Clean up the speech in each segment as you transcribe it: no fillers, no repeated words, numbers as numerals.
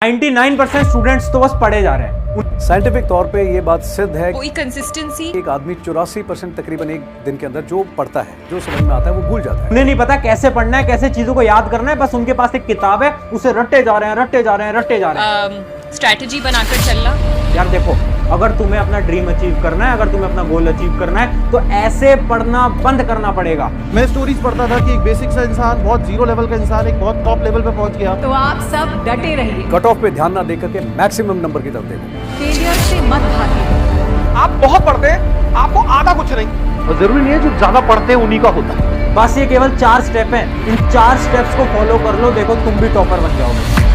99% students तो बस पढ़े जा रहे हैं। साइंटिफिक तौर पे ये बात सिद्ध है कोई कंसिस्टेंसी। एक आदमी 84% तकरीबन एक दिन के अंदर जो पढ़ता है, जो समझ में आता है, वो भूल जाता है। उन्हें नहीं पता कैसे पढ़ना है, कैसे चीजों को याद करना है, बस उनके पास एक किताब है, उसे रट्टे जा रहे हैं, रट्टे जा रहे हैं, रट्टे जा रहे हैं। स्ट्रैटेजी बनाकर चलना। यार देखो, अगर तुम्हें अपना ड्रीम अचीव करना है, अगर तुम्हें अपना गोल अचीव करना है, तो ऐसे पढ़ना बंद करना पड़ेगा। मैं स्टोरीज पढ़ता था कि एक बेसिक सा इंसान, बहुत जीरो लेवल का इंसान एक बहुत टॉप लेवल पे पहुंच गया। तो आप सब डटे रहिए, कट ऑफ पे ध्यान ना देकर के मैक्सिमम नंबर की तरफ देखो। फेलियर से मत भागिए। आप बहुत पढ़ते हैं, आपको आता कुछ नहीं, और जरूरी नहीं है जो ज्यादा पढ़ते हैं उन्हीं का होता है। बस ये केवल 4 स्टेप हैं, इन 4 स्टेप्स को फॉलो कर लो, देखो तुम भी टॉपर बन जाओगे।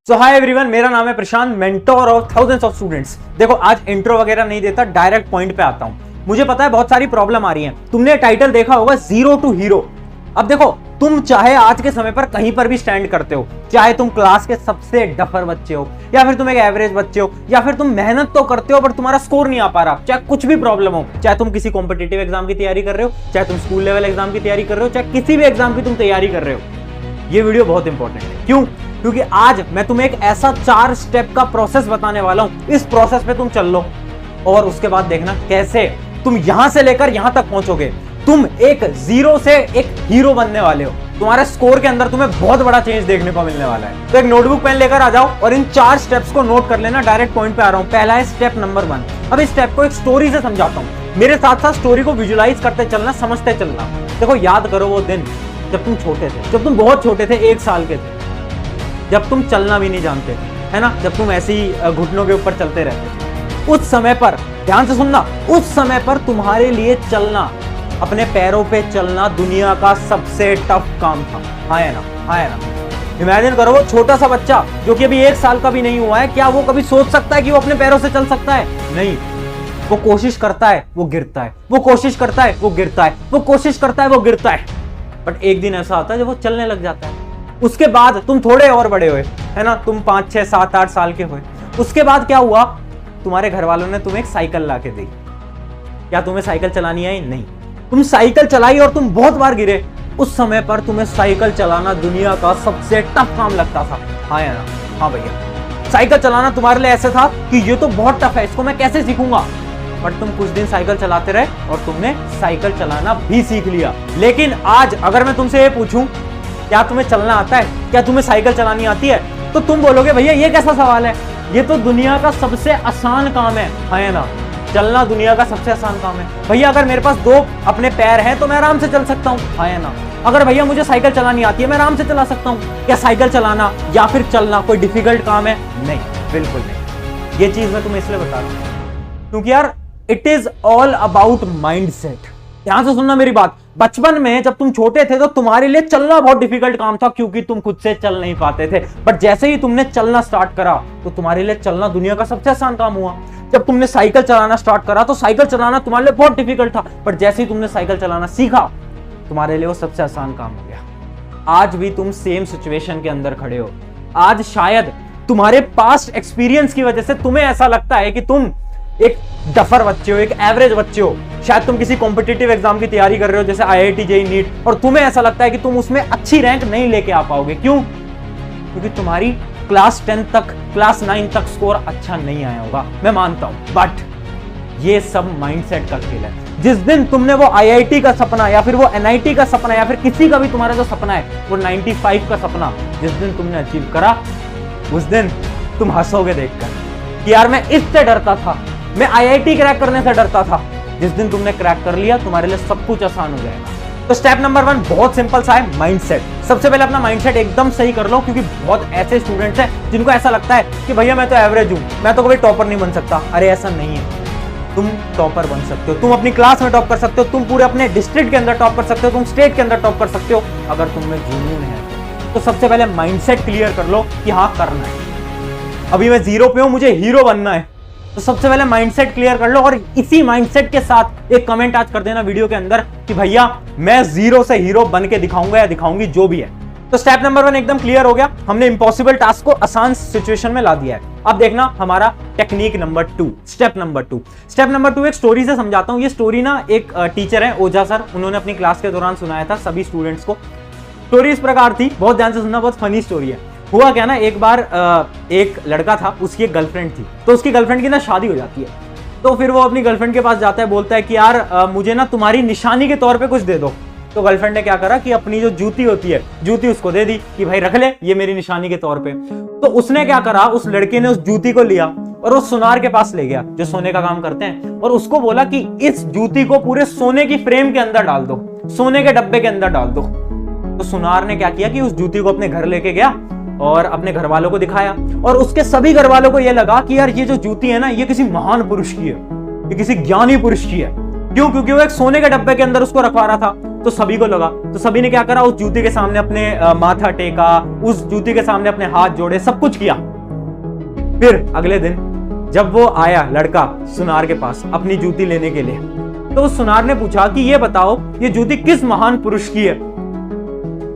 सो हाय एवरीवन, मेरा नाम है Prashant, mentor of thousands of students. देखो, आज इंट्रो वगैरह नहीं देता, डायरेक्ट पॉइंट पे आता हूं। मुझे पता है बहुत सारी प्रॉब्लम आ रही है। तुमने टाइटल देखा होगा, जीरो टू हीरो। अब देखो, तुम चाहे आज के समय पर कहीं पर भी स्टैंड करते हो, चाहे तुम क्लास के सबसे डफर बच्चे हो, या फिर तुम एक एवरेज बच्चे हो, या फिर तुम मेहनत तो करते हो बट तुम्हारा स्कोर नहीं आ पा रहा, चाहे कुछ भी प्रॉब्लम हो, चाहे तुम किसी कॉम्पिटिटिव एग्जाम की तैयारी कर रहे हो, चाहे तुम स्कूल लेवल एग्जाम की तैयारी कर रहे हो, चाहे किसी भी एग्जाम की तुम तैयारी कर रहे हो, ये वीडियो बहुत इंपॉर्टेंट है। क्यों? क्योंकि आज मैं तुम्हें एक ऐसा 4 स्टेप का प्रोसेस बताने वाला हूं। इस प्रोसेस पे तुम चल लो और उसके बाद देखना कैसे तुम यहां से लेकर यहां तक पहुंचोगे। तुम एक जीरो से एक हीरो बनने वाले हो। तुम्हारे स्कोर के अंदर तुम्हें बहुत बड़ा चेंज देखने को मिलने वाला है। तो एक नोटबुक पेन लेकर आ जाओ और इन 4 स्टेप्स को नोट कर लेना। डायरेक्ट पॉइंट पे आ रहा हूं। पहला है स्टेप नंबर 1। अब इस स्टेप को एक स्टोरी से समझाता हूं। मेरे साथ साथ स्टोरी को विजुलाइज करते चलना, समझते चलना। देखो, याद करो वो दिन जब तुम छोटे थे, जब तुम बहुत छोटे थे, 1 साल के थे, जब तुम चलना भी नहीं जानते थे, है ना, जब तुम ऐसे ही घुटनों के ऊपर चलते रहते थे। उस समय पर, ध्यान से सुनना, उस समय पर तुम्हारे लिए चलना, अपने पैरों पे चलना दुनिया का सबसे टफ काम था। हाँ या ना? हाँ या ना? इमेजिन करो, वो छोटा सा बच्चा जो कि अभी 1 साल का भी नहीं हुआ है, क्या वो कभी सोच सकता है कि वो अपने पैरों से चल सकता है? नहीं। वो कोशिश करता है, वो गिरता है, वो कोशिश करता है, वो गिरता है, वो कोशिश करता है, वो गिरता है। बट एक दिन ऐसा आता है जब वो चलने लग जाता है। उसके बाद तुम थोड़े और बड़े हुए, है ना, तुम 5, 6, 7, 8 साल के हुए। उसके बाद क्या हुआ? तुम्हारे घर वालों ने तुम्हें एक साइकिल ला के दी। क्या तुम्हें साइकिल चलानी आई? नहीं। तुम साइकिल चलाई और तुम बहुत बार गिरे। उस समय पर तुम्हें साइकिल चलाना दुनिया का सबसे टफ काम लगता था। हाँ या ना? हाँ भैया, साइकिल चलाना तुम्हारे लिए ऐसे था कि ये तो बहुत टफ है, इसको मैं कैसे सीखूंगा। बट तुम कुछ दिन साइकिल चलाते रहे और तुमने साइकिल चलाना भी सीख लिया। लेकिन आज अगर मैं तुमसे ये पूछूं, क्या तुम्हें चलना आता है? क्या तुम्हें साइकिल चलानी आती है? तो तुम बोलोगे, भैया ये कैसा सवाल है, ये तो दुनिया का सबसे आसान काम है। है ना? चलना दुनिया का सबसे आसान काम है। भैया अगर मेरे पास 2 अपने पैर हैं तो मैं आराम से चल सकता हूँ। है ना? अगर भैया मुझे साइकिल चलानी आती है, मैं आराम से चला सकता हूँ। क्या साइकिल चलाना या फिर चलना कोई डिफिकल्ट काम है? नहीं, बिल्कुल नहीं। ये चीज मैं तुम्हें इसलिए बता रहा हूँ क्योंकि यार, it is all about mindset. ध्यान से सुनना मेरी बात। बचपन में जब तुम छोटे थे तो तुम्हारे लिए चलना बहुत डिफिकल्ट काम था, क्योंकि तुम खुद से चल नहीं पाते थे। बट जैसे ही तुमने चलना स्टार्ट करा तो तुम्हारे लिए चलना दुनिया का सबसे आसान काम हुआ। जब तुमने साइकिल चलाना स्टार्ट करा तो साइकिल चलाना तुम्हारे लिए बहुत डिफिकल्ट था, बट जैसे ही तुमने साइकिल चलाना सीखा, तुम्हारे लिए वो सबसे आसान काम हो गया। आज भी तुम सेम सिचुएशन के अंदर खड़े हो। आज शायद तुम्हारे पास्ट एक्सपीरियंस की वजह से तुम्हें ऐसा लगता है कि तुम एक डफर बच्चे हो, एक एवरेज बच्चे हो। शायद तुम किसी कॉम्पिटिटिव एग्जाम की तैयारी कर रहे हो, जैसे IIT, JEE, नीट, और तुम्हें ऐसा लगता है कि तुम उसमें अच्छी रैंक नहीं लेके आ पाओगे। क्यों? क्योंकि तुम्हारी क्लास 10 तक, क्लास 9 तक स्कोर अच्छा नहीं आया होगा, मैं मानता हूं। बट ये सब माइंडसेट का खेल है। जिस दिन तुमने वो IIT का सपना, या फिर वो NIT का सपना, या फिर किसी का भी तुम्हारा जो सपना है, वो 95 का सपना जिस दिन तुमने अचीव करा, उस दिन तुम हंसोगे देखकर कि यार मैं इससे डरता था, मैं IIT क्रैक करने से डरता था। जिस दिन तुमने क्रैक कर लिया, तुम्हारे लिए सब कुछ आसान हो जाएगा। तो स्टेप नंबर 1 बहुत सिंपल सा है, माइंडसेट। सबसे पहले अपना माइंडसेट एकदम सही कर लो, क्योंकि बहुत ऐसे स्टूडेंट्स हैं जिनको ऐसा लगता है कि भैया मैं तो एवरेज हूं, मैं तो कभी टॉपर नहीं बन सकता। अरे ऐसा नहीं है, तुम टॉपर बन सकते हो। तुम अपनी क्लास में टॉप कर सकते हो, तुम पूरे अपने डिस्ट्रिक्ट के अंदर टॉप कर सकते हो, तुम स्टेट के अंदर टॉप कर सकते हो, अगर तुम में जुनून है तो। सबसे पहले माइंडसेट क्लियर कर लो कि हाँ करना है। अभी मैं 0 पे हूं, मुझे हीरो बनना है, तो सबसे पहले माइंडसेट क्लियर कर लो। और इसी माइंडसेट के साथ एक कमेंट आज कर देना वीडियो के अंदर कि भैया मैं 0 से हीरो बन के दिखाऊंगा या दिखाऊंगी, जो भी है। तो स्टेप नंबर 1 एकदम क्लियर हो गया। हमने इंपॉसिबल टास्क को आसान सिचुएशन में ला दिया है। अब देखना हमारा technique number 2, step number 2। Step number 2 एक स्टोरी से समझाता हूं। ये स्टोरी ना एक टीचर है ओझा सर, उन्होंने अपनी क्लास के दौरान सुनाया था सभी स्टूडेंट्स को। स्टोरी इस प्रकार थी, बहुत ध्यान से सुनना, बहुत फनी स्टोरी है। हुआ क्या ना, एक बार एक लड़का था, उसकी एक गर्लफ्रेंड थी, तो उसकी गर्लफ्रेंड की ना शादी हो जाती है। तो फिर वो अपनी गर्लफ्रेंड के पास जाता है, बोलता है कि यार मुझे ना तुम्हारी निशानी के तौर पे कुछ दे दो। तो गर्लफ्रेंड ने क्या करा कि अपनी जो जूती होती है, जूती उसको दे दी कि भाई रख ले, ये मेरी निशानी के तौर पे। तो उसने क्या करा, उस लड़के ने उस जूती को लिया और वो सुनार के पास ले गया जो सोने का काम करते हैं, और उसको बोला कि इस जूती को पूरे सोने की फ्रेम के अंदर डाल दो, सोने के डब्बे के अंदर डाल दो। तो सुनार ने क्या किया कि उस जूती को अपने घर लेके गया और अपने घर वालों को दिखाया, और उसके सभी घर वालों को यह लगा कि यार ये जो जूती है ना, ये किसी महान पुरुष की है, ये किसी ज्ञानी पुरुष की है। क्यों? क्योंकि वो एक सोने के डब्बे के अंदर उसको रखवा रहा था। तो सभी को लगा, तो सभी ने क्या करा, उस जूती के सामने अपने माथा टेका, उस जूती के सामने अपने हाथ जोड़े, सब कुछ किया। फिर अगले दिन जब वो आया लड़का सुनार के पास अपनी जूती लेने के लिए, तो उस सुनार ने पूछा कि ये बताओ ये जूती किस महान पुरुष की है।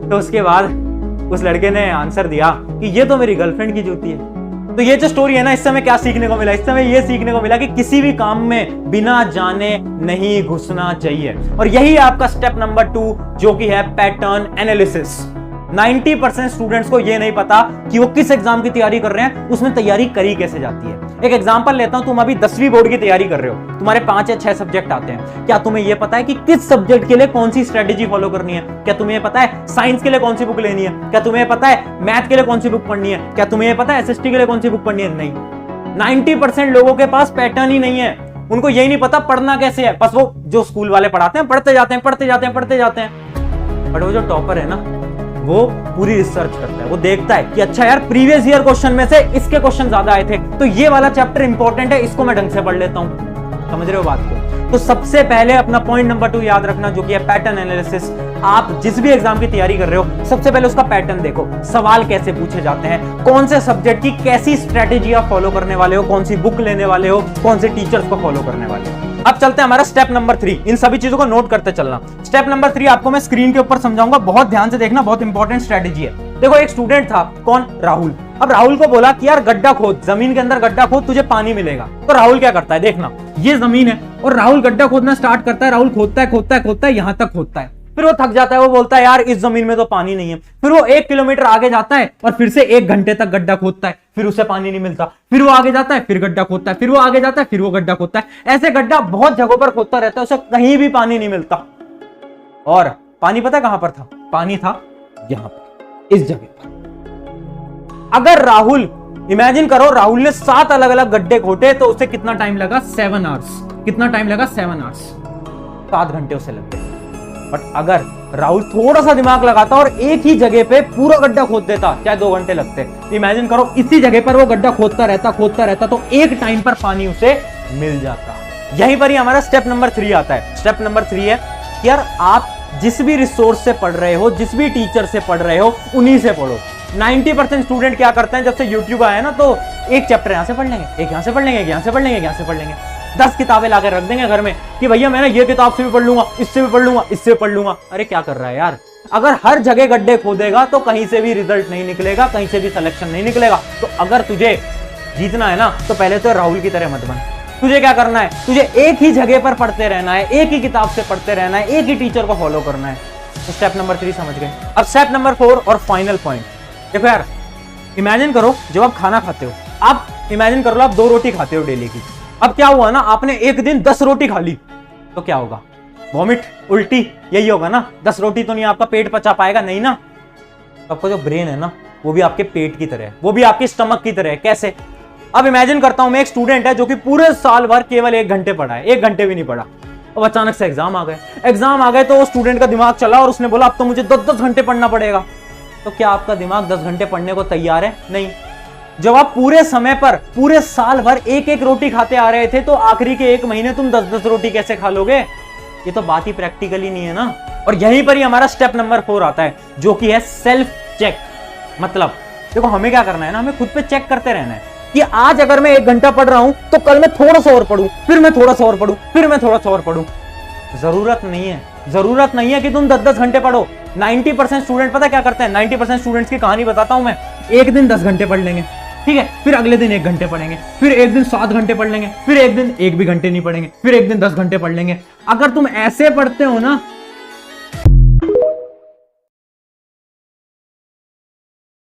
तो उसके बाद उस लड़के ने आंसर दिया कि ये तो मेरी गर्लफ्रेंड की जूती है। तो ये जो स्टोरी है ना, इससे हमें क्या सीखने को मिला? इससे हमें ये सीखने को मिला कि किसी भी काम में बिना जाने नहीं घुसना चाहिए। और यही है आपका स्टेप नंबर 2, जो कि है पैटर्न एनालिसिस। 90% स्टूडेंट्स को ये नहीं पता कि वो किस एग्जाम की तैयारी कर रहे हैं, उसमें तैयारी करी कैसे जाती है। एक एग्जांपल लेता हूं, तुम अभी 10वीं बोर्ड की तैयारी कर रहे हो, तुम्हारे 5 या 6 सब्जेक्ट आते हैं। क्या तुम्हें यह पता है कि किस सब्जेक्ट के लिए कौन सी स्ट्रेटेजी फॉलो करनी है? क्या तुम्हें पता है साइंस के लिए कौन सी बुक लेनी है? क्या तुम्हें पता है मैथ के लिए कौन सी बुक पढ़नी है? क्या तुम्हें पता है एसएसटी के लिए कौन सी बुक पढ़नी है? नहीं। 90% लोगों के पास पैटर्न ही नहीं है, उनको यही नहीं पता पढ़ना कैसे है। बस वो जो स्कूल वाले पढ़ाते हैं, पढ़ते जाते हैं, पढ़ते जाते हैं, पढ़ते जाते हैं। बट वो जो टॉपर है ना, वो पूरी रिसर्च करता है, वो देखता है कि अच्छा यार प्रीवियस ईयर क्वेश्चन में से इसके क्वेश्चन ज्यादा आए थे, तो ये वाला चैप्टर इंपॉर्टेंट है, इसको मैं ढंग से पढ़ लेता हूं। समझ रहे हो बात को? तो सबसे पहले अपना पॉइंट नंबर 2 याद रखना, जो कि है पैटर्न एनालिसिस। आप जिस भी एग्जाम की तैयारी कर रहे हो, सबसे पहले उसका पैटर्न देखो, सवाल कैसे पूछे जाते हैं, कौन से सब्जेक्ट की कैसी स्ट्रेटेजी आप फॉलो करने वाले हो, कौन सी बुक लेने वाले हो, कौन से टीचर्स को फॉलो करने वाले हो। अब चलते हैं हमारा स्टेप नंबर 3। इन सभी चीजों को नोट करते चलना। स्टेप नंबर 3 आपको मैं स्क्रीन के ऊपर समझाऊंगा, बहुत ध्यान से देखना, बहुत इंपॉर्टेंट स्ट्रेटेजी है। देखो एक स्टूडेंट था, कौन? राहुल। अब राहुल को बोला कि यार गड्ढा खोद, जमीन के अंदर गड्ढा खोद, तुझे पानी मिलेगा। तो राहुल क्या करता है, देखना ये जमीन है और राहुल गड्ढा खोदना स्टार्ट करता है। राहुल खोदता है, खोदता है, खोदता है, यहां तक खोदता है, फिर वो थक जाता है, वो बोलता है यार इस जमीन में तो पानी नहीं है। फिर वो 1 किलोमीटर आगे जाता है और फिर से 1 घंटे तक गड्ढा खोदता है, फिर उसे पानी नहीं मिलता। फिर वो आगे जाता है, फिर गड्ढा खोदता है, फिर वो आगे जाता है, फिर वो गड्ढा खोदता है। ऐसे गड्ढा बहुत जगहों पर खोदता रहता है, उसे कहीं भी पानी नहीं मिलता। और पानी पता कहां पर था? पानी था यहां पर, इस जगह पर। अगर राहुल, इमेजिन करो राहुल ने 7 अलग अलग गड्ढे खोटे, तो उसे कितना टाइम लगा? 7 आवर्स। कितना टाइम लगा? 7 आवर्स, 7 घंटे उसे लग गए। बट अगर राहुल थोड़ा सा दिमाग लगाता और एक ही जगह पे पूरा गड्ढा खोद देता, चाहे 2 घंटे लगते। इमेजिन करो इसी जगह पर वो गड्ढा खोदता रहता, तो एक टाइम पर पानी उसे मिल जाता। यहीं पर ही हमारा स्टेप नंबर 3 आता है। स्टेप नंबर 3 है कि यार आप जिस भी रिसोर्स से पढ़ रहे हो, जिस भी टीचर से पढ़ रहे हो, उन्हीं से पढ़ो। 90% स्टूडेंट क्या करते हैं, जब से यूट्यूब आया ना, तो एक चैप्टर यहां से पढ़ लेंगे, एक यहां से पढ़ लेंगे, एक यहां से पढ़ लेंगे, एक यहां से पढ़ लेंगे। 10 किताबें लाकर रख देंगे घर में कि भैया मैं ना ये किताब से भी पढ़ लूंगा, इससे भी पढ़ लूंगा, इससे पढ़ लूंगा। अरे क्या कर रहा है यार? अगर हर जगह गड्ढे खोदेगा तो कहीं से भी रिजल्ट नहीं निकलेगा, कहीं से भी सिलेक्शन नहीं निकलेगा। तो अगर तुझे जीतना है ना, तो पहले तो राहुल की तरह मत बन। तुझे क्या करना है? तुझे एक ही जगह पर पढ़ते रहना है, एक ही किताब से पढ़ते रहना है, एक ही टीचर को फॉलो करना है। तो स्टेप नंबर 3 समझ गए। अब स्टेप नंबर 4 और फाइनल पॉइंट। देखो यार, इमेजिन करो जब आप खाना खाते हो, आप इमेजिन करो आप 2 रोटी खाते हो डेली की। अब क्या हुआ ना, आपने एक दिन 10 रोटी खा ली, तो क्या होगा? वॉमिट, उल्टी, यही होगा ना। 10 रोटी तो नहीं आपका पेट पचा पाएगा, नहीं ना। तो आपका जो ब्रेन है ना, वो भी आपके पेट की तरह है, वो भी आपके स्टमक की तरह है। कैसे? अब इमेजिन करता हूं मैं एक स्टूडेंट है जो कि पूरे साल भर केवल 1 घंटे पढ़ा है, 1 घंटे भी नहीं पढ़ा। अब अचानक से एग्जाम आ गए, तो स्टूडेंट का दिमाग चला और उसने बोला अब तो मुझे 10-10 घंटे पढ़ना पड़ेगा। तो क्या आपका दिमाग 10 घंटे पढ़ने को तैयार है? नहीं। जब आप पूरे समय पर, पूरे साल भर 1-1 रोटी खाते आ रहे थे, तो आखिरी के 1 महीने तुम 10-10 रोटी कैसे खा लोगे? ये तो बात ही प्रैक्टिकली नहीं है ना। और यहीं पर ही हमारा स्टेप नंबर 4 आता है, जो कि है सेल्फ चेक। मतलब देखो हमें क्या करना है ना, हमें खुद पे चेक करते रहना है कि आज अगर मैं 1 घंटा पढ़ रहा हूं, तो कल मैं थोड़ा सा और पढ़ूं, फिर मैं थोड़ा सा और पढ़ूं, फिर मैं थोड़ा सा और पढ़ूं। जरूरत नहीं है कि तुम 10-10 घंटे पढ़ो। 90% स्टूडेंट पता क्या करते हैं? 90% स्टूडेंट्स की कहानी बताता हूं मैं। एक दिन 10 घंटे पढ़ लेंगे, ठीक है, फिर अगले दिन 1 घंटे पढ़ेंगे, फिर एक दिन 7 घंटे पढ़ लेंगे, फिर एक दिन 1 भी घंटे नहीं पढ़ेंगे, फिर एक दिन 10 घंटे पढ़ लेंगे। अगर तुम ऐसे पढ़ते हो ना